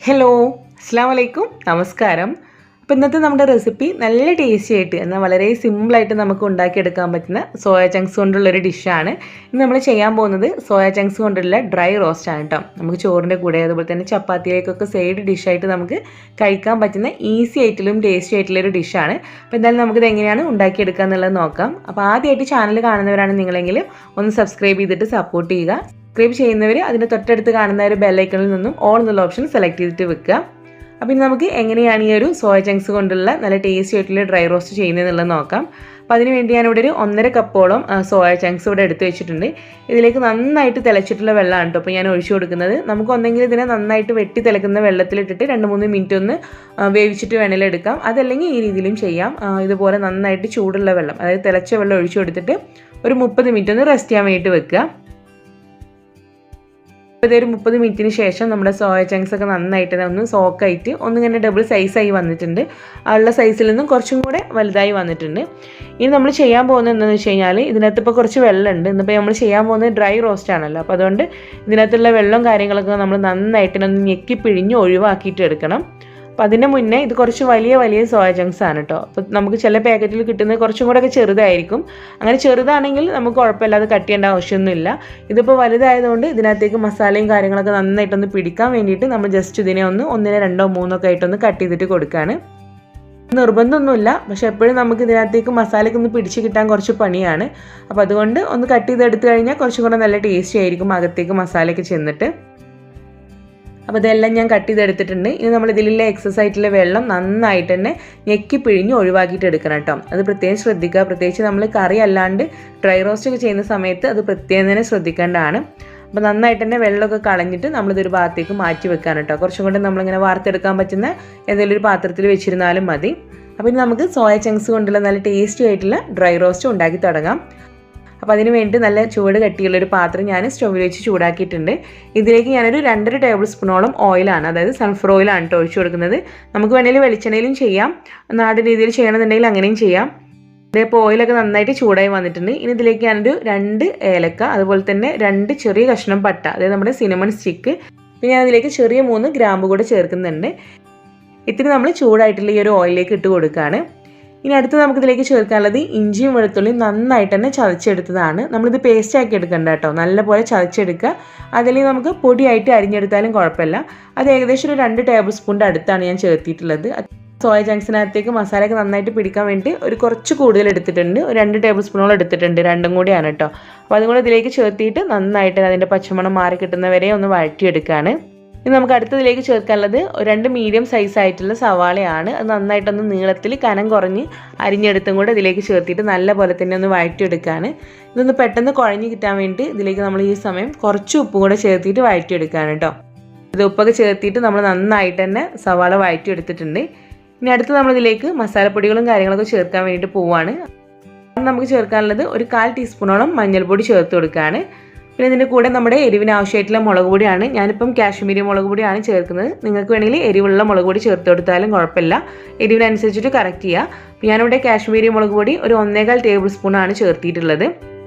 Hello, അസ്സാം വലൈക്കും, നമസ്കാരം. അപ്പോൾ ഇന്നത്തെ നമ്മുടെ റെസിപ്പി നല്ല ടേസ്റ്റി ആയിട്ട് എന്നാൽ വളരെ സിമ്പിളായിട്ട് നമുക്ക് ഉണ്ടാക്കിയെടുക്കാൻ പറ്റുന്ന സോയ ചങ്ക്സ് കൊണ്ടുള്ളൊരു ഡിഷാണ്. ഇന്ന് നമ്മൾ ചെയ്യാൻ പോകുന്നത് സോയ ചങ്ക്സ് കൊണ്ടുള്ള ഡ്രൈ റോസ്റ്റ് ആണ് കേട്ടോ. നമുക്ക് ചോറിൻ്റെ കൂടെ അതുപോലെ തന്നെ ചപ്പാത്തിയിലേക്കൊക്കെ സൈഡ് ഡിഷായിട്ട് നമുക്ക് കഴിക്കാൻ പറ്റുന്ന ഈസി ആയിട്ടുള്ളതും ടേസ്റ്റി ആയിട്ടുള്ളൊരു ഡിഷാണ്. അപ്പോൾ എന്തായാലും നമുക്കിത് എങ്ങനെയാണ് ഉണ്ടാക്കിയെടുക്കുക എന്നുള്ളത് നോക്കാം. അപ്പോൾ ആദ്യമായിട്ട് ചാനൽ കാണുന്നവരാണ് നിങ്ങളെങ്കിൽ ഒന്ന് സബ്സ്ക്രൈബ് ചെയ്തിട്ട് സപ്പോർട്ട് ചെയ്യുക. സബ്സ്ക്രൈബ് ചെയ്യുന്നവർ അതിൻ്റെ തൊട്ടടുത്ത് കാണുന്ന ഒരു ബെല്ലൈക്കണിൽ നിന്നും ഓൾ എന്നുള്ള ഓപ്ഷൻ സെലക്ട് ചെയ്തിട്ട് വെക്കുക. അപ്പോൾ ഇനി നമുക്ക് എങ്ങനെയാണ് ഈ ഒരു സോയ ചങ്ക്സ് കൊണ്ടുള്ള നല്ല ടേസ്റ്റി ആയിട്ടുള്ള ഡ്രൈ റോസ്റ്റ് ചെയ്യുന്നതെന്നുള്ളത് നോക്കാം. അപ്പോൾ അതിന് വേണ്ടി ഞാനിവിടെ ഒരു 1.5 കപ്പോളം സോയ ചങ്ക്സ് ഇവിടെ എടുത്ത് വെച്ചിട്ടുണ്ട്. ഇതിലേക്ക് നന്നായിട്ട് തിളച്ചിട്ടുള്ള വെള്ളമാണ് കേട്ടോ അപ്പോൾ ഞാൻ ഒഴിച്ചു കൊടുക്കുന്നത്. നമുക്ക് ഒന്നെങ്കിൽ ഇതിനെ നന്നായിട്ട് വെട്ടി തിളക്കുന്ന വെള്ളത്തിലിട്ടിട്ട് 2-3 മിനിറ്റ് ഒന്ന് വേവിച്ചിട്ട് വേണമെങ്കിലും എടുക്കാം. അതല്ലെങ്കിൽ ഈ രീതിയിലും ചെയ്യാം. ഇതുപോലെ നന്നായിട്ട് ചൂടുള്ള വെള്ളം, അതായത് തിളച്ച വെള്ളം ഒഴിച്ചു കൊടുത്തിട്ട് ഒരു 30 മിനിറ്റ് ഒന്ന് റെസ്റ്റ് ചെയ്യാൻ വേണ്ടിയിട്ട് വെക്കുക. ഇപ്പോൾ ഇതൊരു 30 മിനിറ്റിന് ശേഷം നമ്മുടെ സോയ ചങ്ക്സ് ഒക്കെ നന്നായിട്ട് ഒന്ന് സോക്കായിട്ട് ഒന്നിങ്ങനെ ഡബിൾ സൈസായി വന്നിട്ടുണ്ട്. ഉള്ള സൈസിൽ നിന്നും കുറച്ചും കൂടെ വലുതായി വന്നിട്ടുണ്ട്. ഇനി നമ്മൾ ചെയ്യാൻ പോകുന്നത് എന്താണെന്ന് വെച്ച് കഴിഞ്ഞാൽ ഇതിനകത്ത് ഇപ്പോൾ കുറച്ച് വെള്ളമുണ്ട്. ഇന്നിപ്പോൾ നമ്മൾ ചെയ്യാൻ പോകുന്നത് ഡ്രൈ റോസ്റ്റ് ആണല്ലോ. അപ്പോൾ അതുകൊണ്ട് ഇതിനകത്തുള്ള വെള്ളം കാര്യങ്ങളൊക്കെ നമ്മൾ നന്നായിട്ട് ഒന്ന് ഞെക്കി പിഴിഞ്ഞ് ഒഴിവാക്കിയിട്ട് എടുക്കണം. അപ്പോൾ അതിന് മുന്നേ ഇത് കുറച്ച് വലിയ സോയ ചങ്ക്സ് ആണ് കേട്ടോ. അപ്പോൾ നമുക്ക് ചില പാക്കറ്റിൽ കിട്ടുന്നത് കുറച്ചും കൂടെ ഒക്കെ ചെറുതായിരിക്കും. അങ്ങനെ ചെറുതാണെങ്കിൽ നമുക്ക് കുഴപ്പമില്ലാതെ കട്ട് ചെയ്യേണ്ട ആവശ്യമൊന്നുമില്ല. ഇതിപ്പോൾ വലുതായതുകൊണ്ട് ഇതിനകത്തേക്ക് മസാലയും കാര്യങ്ങളൊക്കെ നന്നായിട്ടൊന്ന് പിടിക്കാൻ വേണ്ടിയിട്ട് നമ്മൾ ജസ്റ്റ് ഇതിനെ 1, 2, 3 ഒക്കെ ആയിട്ടൊന്ന് കട്ട് ചെയ്തിട്ട് കൊടുക്കുകയാണ്. നിർബന്ധമൊന്നുമില്ല, പക്ഷെ എപ്പോഴും നമുക്ക് ഇതിനകത്തേക്ക് മസാലയ്ക്ക് ഒന്ന് പിടിച്ച് കിട്ടാൻ കുറച്ച് പണിയാണ്. അപ്പോൾ അതുകൊണ്ട് ഒന്ന് കട്ട് ചെയ്തെടുത്ത് കഴിഞ്ഞാൽ കുറച്ചും കൂടെ നല്ല ടേസ്റ്റി ആയിരിക്കും അകത്തേക്ക് മസാലയൊക്കെ ചെന്നിട്ട്. അപ്പോൾ ഇതെല്ലാം ഞാൻ കട്ട് ചെയ്തെടുത്തിട്ടുണ്ട്. ഇനി നമ്മൾ ഇതിലുള്ള എക്സസ് ആയിട്ടുള്ള വെള്ളം നന്നായിട്ട് തന്നെ ഞെക്കി പിഴിഞ്ഞ് ഒഴിവാക്കിയിട്ട് എടുക്കണം കേട്ടോ. അത് പ്രത്യേകം ശ്രദ്ധിക്കുക. പ്രത്യേകിച്ച് നമ്മൾ കറി അല്ലാണ്ട് ഡ്രൈ റോസ്റ്റ് ഒക്കെ ചെയ്യുന്ന സമയത്ത് അത് പ്രത്യേകം തന്നെ ശ്രദ്ധിക്കേണ്ടതാണ്. അപ്പോൾ നന്നായിട്ട് തന്നെ വെള്ളമൊക്കെ കളഞ്ഞിട്ട് നമ്മളിതൊരു ഭാഗത്തേക്ക് മാറ്റി വെക്കാൻ കേട്ടോ. കുറച്ചും കൂടെ നമ്മളിങ്ങനെ വാർത്തെടുക്കാൻ പറ്റുന്ന ഏതെങ്കിലും ഒരു പാത്രത്തിൽ വെച്ചിരുന്നാലും മതി. അപ്പോൾ ഇനി നമുക്ക് സോയ ചങ്ക്സ് കൊണ്ടുള്ള നല്ല ടേസ്റ്റി ആയിട്ടുള്ള ഡ്രൈ റോസ്റ്റ് ഉണ്ടാക്കി തുടങ്ങാം. അപ്പോൾ അതിന് വേണ്ടി നല്ല ചൂട് കട്ടിയുള്ളൊരു പാത്രം ഞാൻ സ്റ്റൗവിൽ വെച്ച് ചൂടാക്കിയിട്ടുണ്ട്. ഇതിലേക്ക് ഞാനൊരു 2.5 ടേബിൾ സ്പൂണോളം ഓയിലാണ്, അതായത് സൺഫ്ലവർ ഓയിലാണ് കേട്ടോ ഒഴിച്ചു കൊടുക്കുന്നത്. നമുക്ക് വേണമെങ്കിൽ വെളിച്ചെണ്ണയിലും ചെയ്യാം, നാടൻ രീതിയിൽ ചെയ്യണമെന്നുണ്ടെങ്കിൽ അങ്ങനെയും ചെയ്യാം. ഇപ്പോൾ ഓയിലൊക്കെ നന്നായിട്ട് ചൂടായി വന്നിട്ടുണ്ട്. ഇനി ഇതിലേക്ക് ഞാനൊരു 2 ഏലക്ക, അതുപോലെ തന്നെ 2 ചെറിയ കഷ്ണം പട്ട, അതായത് നമ്മുടെ സിനമൺ സ്റ്റിക്ക്, പിന്നെ ഞാൻ അതിലേക്ക് ചെറിയ 3 ഗ്രാമ്പ് കൂടെ ചേർക്കുന്നുണ്ട്. ഇത്തിരി നമ്മൾ ചൂടായിട്ടുള്ള ഈ ഒരു ഓയിലേക്ക് ഇട്ട് കൊടുക്കുകയാണ്. ഇനി അടുത്ത് നമുക്കിതിലേക്ക് ചേർക്കാനുള്ളത് ഇഞ്ചിയും വെളുത്തുള്ളിയും നന്നായിട്ട് തന്നെ ചതച്ചെടുത്തതാണ്. നമ്മളിത് പേസ്റ്റ് ആക്കി എടുക്കണ്ട കേട്ടോ, നല്ലപോലെ ചതച്ചെടുക്കുക. അതിലേക്ക് നമുക്ക് പൊടിയായിട്ട് അരിഞ്ഞെടുത്താലും കുഴപ്പമില്ല. അത് ഏകദേശം ഒരു 2 ടേബിൾ സ്പൂണിൻ്റെ അടുത്താണ് ഞാൻ ചേർത്തിട്ടുള്ളത്. സോയ ചങ്ക്സിനകത്തേക്ക് മസാലയൊക്കെ നന്നായിട്ട് പിടിക്കാൻ വേണ്ടി ഒരു കുറച്ച് കൂടുതൽ എടുത്തിട്ടുണ്ട്, ഒരു 2 ടേബിൾ സ്പൂണോളം എടുത്തിട്ടുണ്ട്. രണ്ടും കൂടിയാണ് കേട്ടോ. അപ്പോൾ അതും കൂടെ ഇതിലേക്ക് ചേർത്തിയിട്ട് നന്നായിട്ട് അതിൻ്റെ പച്ചമണം മാറി കിട്ടുന്നവരെ ഒന്ന് വഴറ്റിയെടുക്കുകയാണ്. ഇനി നമുക്ക് അടുത്തതിലേക്ക് ചേർക്കാനുള്ളത് 2 മീഡിയം സൈസ് ആയിട്ടുള്ള സവാളയാണ്. അത് നന്നായിട്ടൊന്ന് നീളത്തിൽ കനം കുറഞ്ഞ് അരിഞ്ഞെടുത്തും കൂടെ ഇതിലേക്ക് ചേർത്തിട്ട് നല്ല പോലെ തന്നെ ഒന്ന് വഴറ്റിയെടുക്കുകയാണ്. ഇതൊന്ന് പെട്ടെന്ന് കുഴഞ്ഞ് കിട്ടാൻ വേണ്ടി ഇതിലേക്ക് നമ്മൾ ഈ സമയം കുറച്ച് ഉപ്പും കൂടെ ചേർത്തിട്ട് വഴറ്റിയെടുക്കുകയാണ് കേട്ടോ. ഇത് ഉപ്പൊക്കെ ചേർത്തിട്ട് നമ്മൾ നന്നായിട്ട് തന്നെ സവാള വഴറ്റിയെടുത്തിട്ടുണ്ട്. ഇനി അടുത്ത് നമ്മളിതിലേക്ക് മസാലപ്പൊടികളും കാര്യങ്ങളൊക്കെ ചേർക്കാൻ വേണ്ടിയിട്ട് പോവുകയാണ്. നമുക്ക് ചേർക്കാനുള്ളത് ഒരു 1/4 ടീസ്പൂണോളം മഞ്ഞൾപ്പൊടി ചേർത്ത് കൊടുക്കുകയാണ്. പിന്നെ ഇതിൻ്റെ കൂടെ നമ്മുടെ എരിവിന് ആവശ്യമായിട്ടുള്ള മുളക് പൊടിയാണ്. ഞാനിപ്പം കാശ്മീരി മുളക് പൊടിയാണ് ചേർക്കുന്നത്. നിങ്ങൾക്ക് വേണമെങ്കിൽ എരിവുള്ള മുളക് പൊടി ചേർത്ത് കൊടുത്താലും കുഴപ്പമില്ല, എരിവിനനുസരിച്ചിട്ട് കറക്റ്റ് ചെയ്യുക. അപ്പോൾ ഞാനിവിടെ കാശ്മീരി മുളക് പൊടി ഒരു 1.25 ടേബിൾ സ്പൂണാണ് ചേർത്തിട്ടുള്ളത്.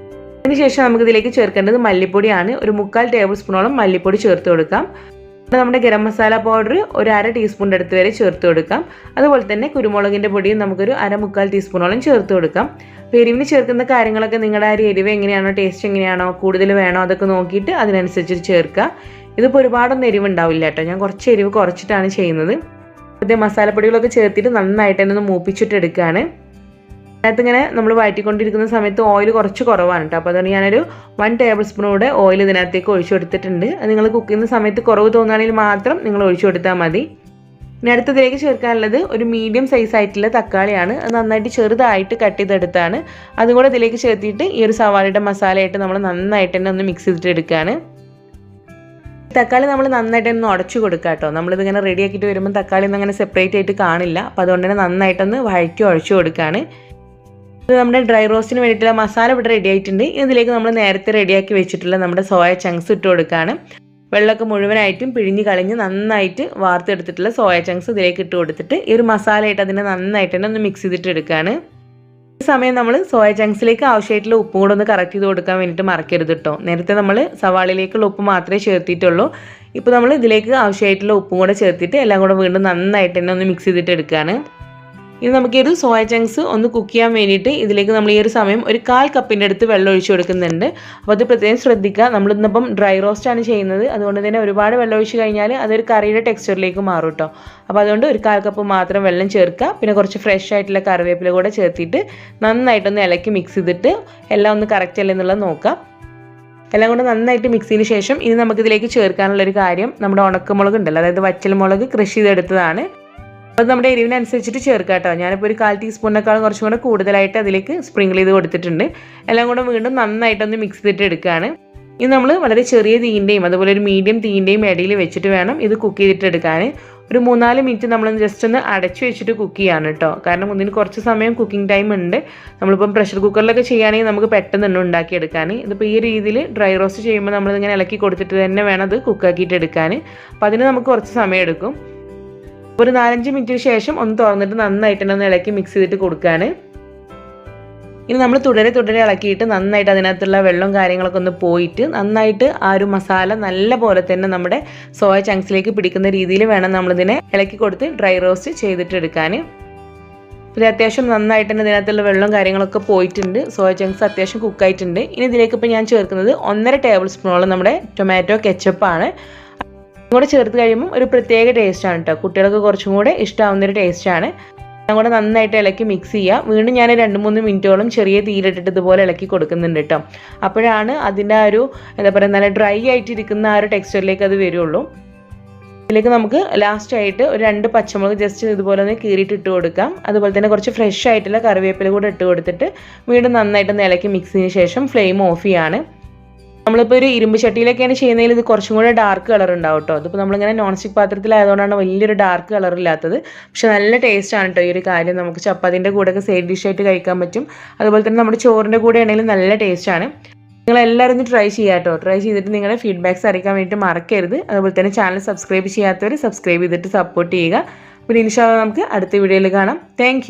അതിനുശേഷം നമുക്കിതിലേക്ക് ചേർക്കേണ്ടത് മല്ലിപ്പൊടിയാണ്. ഒരു 3/4 ടേബിൾ സ്പൂണോളം മല്ലിപ്പൊടി ചേർത്ത് കൊടുക്കാം. നമ്മുടെ ഗരം മസാല പൗഡർ ഒരു 1/2 ടീസ്പൂണിൻ്റെ അടുത്ത് വരെ ചേർത്ത് കൊടുക്കാം. അതുപോലെ തന്നെ കുരുമുളകിൻ്റെ പൊടിയും നമുക്കൊരു 1/4 ടീസ്പൂണോളം ചേർത്ത് കൊടുക്കാം. എരിവിന് ചേർക്കുന്ന കാര്യങ്ങളൊക്കെ നിങ്ങളുടെ ആ എരിവ് എങ്ങനെയാണോ, ടേസ്റ്റ് എങ്ങനെയാണോ, കൂടുതൽ വേണോ അതൊക്കെ നോക്കിയിട്ട് അതിനനുസരിച്ച് ചേർക്കുക. ഇതിപ്പോൾ ഒരുപാടൊന്നും എരിവ് ഉണ്ടാവില്ല കേട്ടോ, ഞാൻ കുറച്ച് എരിവ് കുറച്ചിട്ടാണ് ചെയ്യുന്നത്. അതേ മസാലപ്പൊടികളൊക്കെ ചേർത്തിട്ട് നന്നായിട്ട് തന്നെ ഒന്ന് മൂപ്പിച്ചിട്ട് എടുക്കുകയാണ്. അതിനകത്ത് ഇങ്ങനെ നമ്മൾ വഴറ്റിക്കൊണ്ടിരിക്കുന്ന സമയത്ത് ഓയിൽ കുറച്ച് കുറവാണ് കേട്ടോ. അപ്പോൾ അതുകൊണ്ട് ഞാനൊരു 1 ടേബിൾ സ്പൂൺ കൂടെ ഓയിൽ ഇതിനകത്തേക്ക് ഒഴിച്ചു കൊടുത്തിട്ടുണ്ട്. അത് നിങ്ങൾ കുക്ക് ചെയ്യുന്ന സമയത്ത് കുറവ് തോന്നുകയാണെങ്കിൽ മാത്രം നിങ്ങൾ ഒഴിച്ചു കൊടുത്താൽ മതി. ഇനി അടുത്തതിലേക്ക് ചേർക്കാനുള്ളത് ഒരു മീഡിയം സൈസ് ആയിട്ടുള്ള തക്കാളിയാണ്. അത് നന്നായിട്ട് ചെറുതായിട്ട് കട്ട് ചെയ്തെടുത്താണ്. അതും കൂടെ ഇതിലേക്ക് ചേർത്തിട്ട് ഈ ഒരു സവാളയുടെ മസാലയായിട്ട് നമ്മൾ നന്നായിട്ട് തന്നെ ഒന്ന് മിക്സ് ചെയ്തിട്ട് എടുക്കുകയാണ്. തക്കാളി നമ്മൾ നന്നായിട്ട് ഒന്ന് ഉടച്ചു കൊടുക്കുക കേട്ടോ. നമ്മളിതിങ്ങനെ റെഡി ആക്കിയിട്ട് വരുമ്പോൾ തക്കാളി ഒന്നും അങ്ങനെ സെപ്പറേറ്റ് ആയിട്ട് കാണില്ല. അപ്പോൾ അതുകൊണ്ട് തന്നെ നന്നായിട്ടൊന്ന് വഴറ്റി ഉടച്ചു കൊടുക്കുകയാണ്. ഇത് നമ്മുടെ ഡ്രൈ റോസ്റ്റിന് വേണ്ടിയിട്ടുള്ള മസാല ഇവിടെ റെഡി ആയിട്ടുണ്ട്. ഇതിലേക്ക് നമ്മൾ നേരത്തെ റെഡിയാക്കി വെച്ചിട്ടുള്ള നമ്മുടെ സോയ ചങ്ക്സ് ഇട്ട് കൊടുക്കുകയാണ്. വെള്ളമൊക്കെ മുഴുവനായിട്ടും പിഴിഞ്ഞ് കളഞ്ഞ് നന്നായിട്ട് വാർത്തെടുത്തിട്ടുള്ള സോയ ചങ്ക്സ് ഇതിലേക്ക് ഇട്ട് കൊടുത്തിട്ട് ഈ ഒരു മസാലയായിട്ട് അതിനെ നന്നായിട്ട് തന്നെ ഒന്ന് മിക്സ് ചെയ്തിട്ട് എടുക്കുകയാണ്. ഈ സമയം നമ്മൾ സോയ ചങ്ക്സിലേക്ക് ആവശ്യമായിട്ടുള്ള ഉപ്പും കൂടെ ഒന്ന് കറക്റ്റ് ചെയ്ത് കൊടുക്കാൻ വേണ്ടിയിട്ട് മറക്കരുത് കേട്ടോ. നേരത്തെ നമ്മൾ സവാളയിലേക്കുള്ള ഉപ്പ് മാത്രമേ ചേർത്തിട്ടുള്ളൂ. ഇപ്പോൾ നമ്മൾ ഇതിലേക്ക് ആവശ്യമായിട്ടുള്ള ഉപ്പും കൂടെ ചേർത്തിട്ട് എല്ലാം കൂടെ വീണ്ടും നന്നായിട്ട് തന്നെ ഒന്ന് മിക്സ് ചെയ്തിട്ട് എടുക്കുകയാണ്. ഇനി നമുക്ക് ഈ ഒരു സോയ ചങ്ക്സ് ഒന്ന് കുക്ക് ചെയ്യാൻ വേണ്ടിയിട്ട് ഇതിലേക്ക് നമ്മൾ ഈ ഒരു സമയം ഒരു 1/4 കപ്പിൻ്റെ അടുത്ത് വെള്ളം ഒഴിച്ച് കൊടുക്കുന്നുണ്ട്. അപ്പോൾ അത് പ്രത്യേകം ശ്രദ്ധിക്കുക. നമ്മളിന്നിപ്പം ഡ്രൈ റോസ്റ്റാണ് ചെയ്യുന്നത്, അതുകൊണ്ട് തന്നെ ഒരുപാട് വെള്ളം ഒഴിച്ച് കഴിഞ്ഞാൽ അതൊരു കറിയുടെ ടെക്സ്ചറിലേക്ക് മാറും കേട്ടോ. അപ്പോൾ അതുകൊണ്ട് ഒരു 1/4 കപ്പ് മാത്രം വെള്ളം ചേർക്കുക. പിന്നെ കുറച്ച് ഫ്രഷ് ആയിട്ടുള്ള കറിവേപ്പില കൂടെ ചേർത്തിട്ട് നന്നായിട്ടൊന്ന് ഇളക്കി മിക്സ് ചെയ്തിട്ട് എല്ലാം ഒന്ന് കറക്റ്റ് അല്ലേ എന്നുള്ളത് നോക്കാം. എല്ലാം കൂടെ നന്നായിട്ട് മിക്സ് ചെയ്തതിന് ശേഷം ഇനി നമുക്കിതിലേക്ക് ചേർക്കാനുള്ളൊരു കാര്യം നമ്മുടെ ഉണക്കമുളക് ഉണ്ടല്ലോ, അതായത് വറ്റൽമുളക് കൃഷി ചെയ്തെടുത്തതാണ്. അത് നമ്മുടെ എരിവിനനുസരിച്ചിട്ട് ചേർക്കാം കേട്ടോ. ഞാനിപ്പോൾ ഒരു 1/4 ടീസ്പൂണിനേക്കാളും കുറച്ചും കൂടെ കൂടുതലായിട്ട് അതിലേക്ക് സ്പ്രിങ്കിൾ ചെയ്ത് കൊടുത്തിട്ടുണ്ട്. എല്ലാം കൂടെ വീണ്ടും നന്നായിട്ടൊന്ന് മിക്സ് ചെയ്തിട്ട് എടുക്കുകയാണ്. ഇത് നമ്മൾ വളരെ ചെറിയ തീൻ്റെയും അതുപോലെ ഒരു മീഡിയം തീൻ്റെയും ഇടയിൽ വെച്ചിട്ട് വേണം ഇത് കുക്ക് ചെയ്തിട്ട് എടുക്കാൻ. ഒരു 3-4 മിനിറ്റ് നമ്മൾ ജസ്റ്റ് ഒന്ന് അടച്ചു വെച്ചിട്ട് കുക്ക് ചെയ്യാണ് കേട്ടോ. കാരണം ഇതിന് കുറച്ച് സമയം കുക്കിംഗ് ടൈം ഉണ്ട്. നമ്മളിപ്പം പ്രഷർ കുക്കറിലൊക്കെ ചെയ്യുകയാണെങ്കിൽ നമുക്ക് പെട്ടെന്ന് തന്നെ ഉണ്ടാക്കിയെടുക്കാൻ. ഇതിപ്പോൾ ഈ രീതിയിൽ ഡ്രൈ റോസ്റ്റ് ചെയ്യുമ്പോൾ നമ്മളിങ്ങനെ ഇളക്കി കൊടുത്തിട്ട് തന്നെ വേണം അത് കുക്കാക്കിയിട്ട് എടുക്കാൻ. അപ്പോൾ അതിന് നമുക്ക് കുറച്ച് സമയം എടുക്കും. ഒരു 4-5 മിനിറ്റിന് ശേഷം ഒന്ന് തുറന്നിട്ട് നന്നായിട്ട് തന്നെ ഒന്ന് ഇളക്കി മിക്സ് ചെയ്തിട്ട് കൊടുക്കാൻ. ഇനി നമ്മൾ തുടരെ ഇളക്കിയിട്ട് നന്നായിട്ട് അതിനകത്തുള്ള വെള്ളവും കാര്യങ്ങളൊക്കെ ഒന്ന് പോയിട്ട് നന്നായിട്ട് ആ ഒരു മസാല നല്ല പോലെ തന്നെ നമ്മുടെ സോയ ചങ്ക്സിലേക്ക് പിടിക്കുന്ന രീതിയിൽ വേണം നമ്മളിതിനെ ഇളക്കി കൊടുത്ത് ഡ്രൈ റോസ്റ്റ് ചെയ്തിട്ട് എടുക്കാൻ. പിന്നെ അത്യാവശ്യം നന്നായിട്ട് തന്നെ ഇതിനകത്തുള്ള വെള്ളവും കാര്യങ്ങളൊക്കെ പോയിട്ടുണ്ട്. സോയ ചങ്ക്സ് അത്യാവശ്യം കുക്കായിട്ടുണ്ട്. ഇനി ഇതിലേക്ക് ഇപ്പോൾ ഞാൻ ചേർക്കുന്നത് 1.5 ടേബിൾ സ്പൂണോളം നമ്മുടെ ടൊമാറ്റോ കെച്ചപ്പാണ്. കൂടെ ചേർത്ത് കഴിയുമ്പോൾ ഒരു പ്രത്യേക ടേസ്റ്റാണ് കേട്ടോ. കുട്ടികൾക്ക് കുറച്ചും കൂടെ ഇഷ്ടമാവുന്നൊരു ടേസ്റ്റാണ്. എല്ലാം കൂടെ നന്നായിട്ട് ഇളക്കി മിക്സ് ചെയ്യുക. വീണ്ടും ഞാൻ 2-3 മിനിറ്റോളം ചെറിയ തീയിലിട്ടിട്ട് ഇതുപോലെ ഇളക്കി കൊടുക്കുന്നുണ്ട് കേട്ടോ. അപ്പോഴാണ് അതിൻ്റെ ആ ഒരു എന്താ പറയുക നല്ല ഡ്രൈ ആയിട്ടിരിക്കുന്ന ആ ഒരു ടെക്സ്ചറിലേക്ക് അത് വരുള്ളൂ. ഇതിലേക്ക് നമുക്ക് ലാസ്റ്റ് ആയിട്ട് ഒരു 2 പച്ചമുളക് ജസ്റ്റ് ഇതുപോലെ ഒന്ന് കീറിയിട്ട് ഇട്ട് കൊടുക്കാം. അതുപോലെ തന്നെ കുറച്ച് ഫ്രഷ് ആയിട്ടുള്ള കറിവേപ്പില കൂടെ ഇട്ട് കൊടുത്തിട്ട് വീണ്ടും നന്നായിട്ടൊന്ന് ഇളക്കി മിക്സ് ചെയ്തതിന് ശേഷം ഫ്ലെയിം ഓഫ് ചെയ്യാണ്. നമ്മളിപ്പോൾ ഒരു ഇരുമ്പ് ചട്ടിയിലൊക്കെയാണ് ചെയ്യുന്നതിൽ ഇത് കുറച്ചും കൂടെ ഡാർക്ക് കളർ ഉണ്ടാവും കേട്ടോ. അതിപ്പോൾ നമ്മളിങ്ങനെ നോൺ സ്റ്റിക്ക് പാത്രത്തിലായതുകൊണ്ടാണ് വലിയൊരു ഡാർക്ക് കളർ ഇല്ലാത്തത്. പക്ഷെ നല്ല ടേസ്റ്റാണ് കേട്ടോ ഈ ഒരു കാര്യം. നമുക്ക് ചപ്പാത്തിൻ്റെ കൂടെയൊക്കെ സൈഡ് ഡിഷായിട്ട് കഴിക്കാൻ പറ്റും. അതുപോലെ തന്നെ നമ്മുടെ ചോറിൻ്റെ കൂടെ ആണെങ്കിലും നല്ല ടേസ്റ്റാണ്. നിങ്ങളെല്ലാവരും ഒന്ന് ട്രൈ ചെയ്യാം കേട്ടോ. ട്രൈ ചെയ്തിട്ട് നിങ്ങളുടെ ഫീഡ്ബാക്ക്സ് അറിയിക്കാൻ വേണ്ടിയിട്ട് മറക്കരുത്. അതുപോലെ തന്നെ ചാനൽ സബ്സ്ക്രൈബ് ചെയ്യാത്തവർ സബ്സ്ക്രൈബ് ചെയ്തിട്ട് സപ്പോർട്ട് ചെയ്യുക. പിന്നെ ഇൻഷാ അല്ലാഹ് നമുക്ക് അടുത്ത വീഡിയോയിൽ കാണാം. താങ്ക്